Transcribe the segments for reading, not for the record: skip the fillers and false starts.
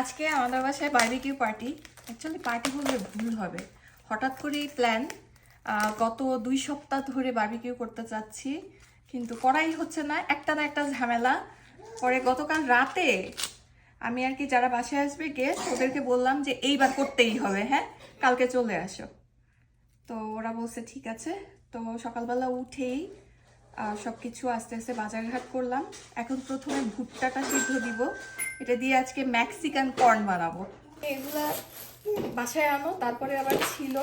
আজকে আমাদের বাসায় বারবিকিউ পার্টি। অ্যাকচুয়ালি পার্টি বললে ভুল হবে, হঠাৎ করেই প্ল্যান। গত 2 সপ্তাহ ধরে বারবিকিউ করতে চাচ্ছি, কিন্তু করাই হচ্ছে না, একটা না একটা ঝামেলা। পরে গতকাল রাতে আমি আর কি যারা বাসায় আসবে গেস্ট ওদেরকে বললাম যে এইবার করতেই হবে, হ্যাঁ কালকে চলে আসো। তো ওরা বলছে ঠিক আছে। তো সকালবেলা উঠেই সব কিছু আস্তে আস্তে বাজারঘাট করলাম। এখন প্রথমে ভুট্টাটা সিদ্ধ দিব, এটা দিয়ে আজকে মেক্সিকান কর্ন বানাবো। এগুলা বাসায় আনো, তারপরে আবার ছিল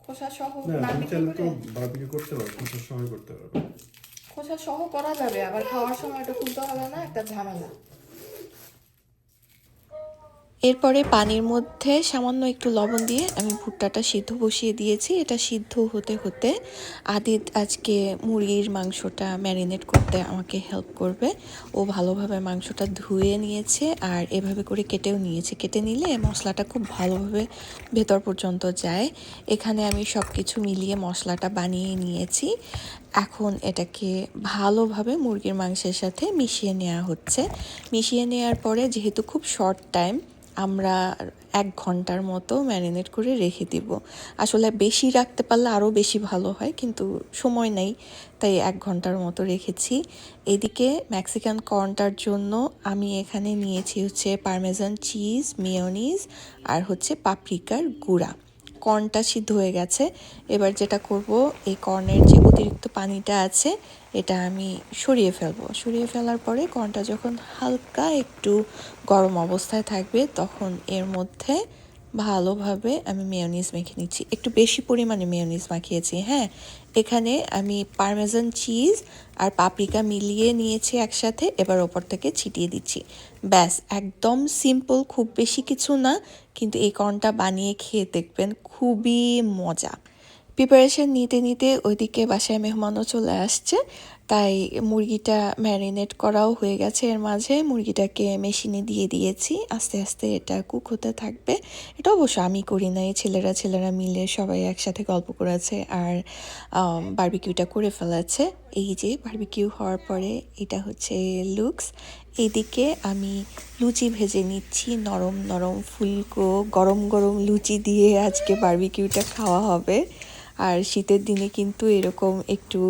খোসা সহ না বিক্রি করে। বারবিকিউ করতে পারো, খোসা সহ করতে পারো। খোসা সহ করা যাবে, আবার খাওয়ার সময় এটা খুলতে হবে না, একটা ঝামেলা। এরপরে পানির মধ্যে সামান্য একটু লবণ দিয়ে আমি ভুট্টাটা সিদ্ধ বসিয়ে দিয়েছি। এটা সিদ্ধ হতে হতে আদিত আজকে মুরগির মাংসটা ম্যারিনেট করতে আমাকে হেল্প করবে। ও ভালোভাবে মাংসটা ধুয়ে নিয়েছে আর এভাবে করে কেটেও নিয়েছে। কেটে নিলে মশলাটা খুব ভালোভাবে ভেতর পর্যন্ত যায়। এখানে আমি সব কিছু মিলিয়ে মশলাটা বানিয়ে নিয়েছি। এখন এটাকে ভালোভাবে মুরগির মাংসের সাথে মিশিয়ে নেওয়া হচ্ছে। মিশিয়ে নেওয়ার পরে যেহেতু খুব শর্ট টাইম, আমরা 1 ঘন্টার মতো ম্যারিনেট করে রেখে দিব। আসলে বেশি রাখতে পারলে আরও বেশি ভালো হয়, কিন্তু সময় নেই, তাই 1 ঘন্টার মতো রেখেছি। এদিকে মেক্সিকান কর্নটার জন্য আমি এখানে নিয়েছি হচ্ছে পারমেজান চিজ, মেয়োনিজ আর হচ্ছে পাপরিকার গুঁড়া। কর্নটা সিদ্ধ হয়ে গেছে। এবার যেটা করব, এই কর্নের যে অতিরিক্ত পানিটা আছে এটা আমি সরিয়ে ফেলবো। সরিয়ে ফেলার পরে কর্নটা যখন হালকা একটু গরম অবস্থায় থাকবে তখন এর মধ্যে ভালোভাবে আমি মেয়োনিজ মেখে নিচ্ছি। একটু বেশি পরিমাণে মেয়োনিজ মাখিয়েছি। হ্যাঁ, এখানে আমি পারমেজান চিজ আর পাপরিকা মিলিয়ে নিয়েছি একসাথে। এবার ওপর থেকে ছিটিয়ে দিচ্ছি। ব্যাস, একদম সিম্পল, খুব বেশি কিছু না, কিন্তু এই কর্নটা বানিয়ে খেয়ে দেখবেন, খুবই মজা। প্রিপারেশন নিতে নিতে ওইদিকে বাসায় মেহমানও চলে আসছে, তাই মুরগিটা ম্যারিনেট করাও হয়ে গেছে। এর মাঝে মুরগিটাকে মেশিনে দিয়ে দিয়েছি, আস্তে আস্তে এটা কুক হতে থাকবে। এটা অবশ্য আমি করি নাই, ছেলেরা মিলে সবাই একসাথে গল্প করেছে আর বারবিকিউটা করে ফেলেছে। এই যে বারবিকিউ হওয়ার পরে এটা হচ্ছে লুকস। এইদিকে আমি লুচি ভেজে নিচ্ছি, নরম নরম ফুলকো গরম গরম লুচি দিয়ে আজকে বারবিকিউটা খাওয়া হবে। আর শীতের দিনে কিন্তু এরকম একটু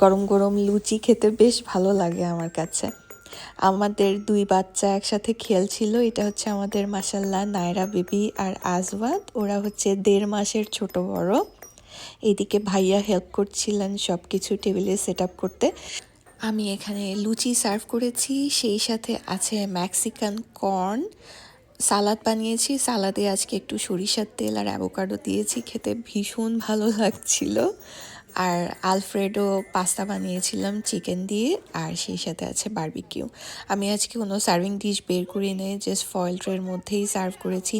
গরম গরম লুচি খেতে বেশ ভালো লাগে আমার কাছে। আমাদের 2 বাচ্চা একসাথে খেলছিল। এটা হচ্ছে আমাদের মাশাল্লাহ নায়রা বেবি আর আজওয়াদ। ওরা হচ্ছে 1.5 মাসের ছোট বড়। এদিকে ভাইয়া হেল্প করছিলেন সব কিছু টেবিলে সেট আপ করতে। আমি এখানে লুচি সার্ভ করেছি, সেই সাথে আছে মেক্সিকান কর্ন। সালাদ বানিয়েছি, সালাদে আজকে একটু সরিষার তেল আর অ্যাভোকাডো দিয়েছি, খেতে ভীষণ ভালো লাগছিল। আর আলফ্রেডো পাস্তা বানিয়েছিলাম চিকেন দিয়ে, আর সেই সাথে আছে বারবিকিউ। আমি আজকে কোনো সার্ভিং ডিশ বের করি নেই, জাস্ট ফয়েল ট্রের মধ্যেই সার্ভ করেছি।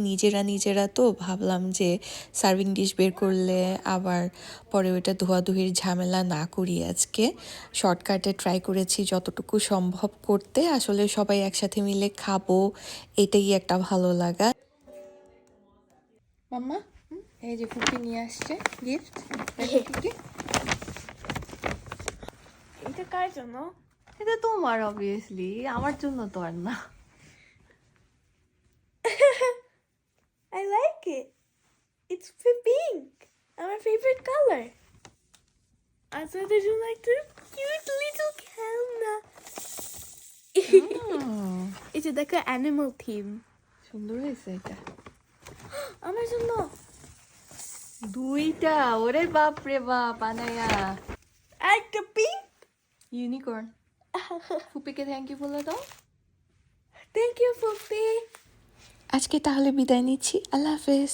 নিজেরা তো ভাবলাম যে সার্ভিং ডিশ বের করলে আবার পরে ওইটা ধোয়াধুয়ির ঝামেলা না করি, আজকে শর্টকাটে ট্রাই করেছি যতটুকু সম্ভব করতে। আসলে সবাই একসাথে মিলে খাবো, এটাই একটা ভালো লাগা। মাম্মা, এই যে ফুপি নিয়ে আসছে গিফট। এটা কার জন্য? এটা তোমার, অবভিয়াসলি, আমার জন্য তো আর না। I like it. It's pink. Our favorite color. Also, did you like the cute little camera? It's like an animal theme. সুন্দর হয়েছে এটা। আমার জন্য 2টা, ওরে বাপ রে বাপ, আনায়া একটা pink. ইউনিকর্ন। ফুপিকে থ্যাংক ইউ বলে দাও। Thank you, Puppy. আজকে তাহলে বিদায় নিচ্ছি, আল্লাহ হাফেজ।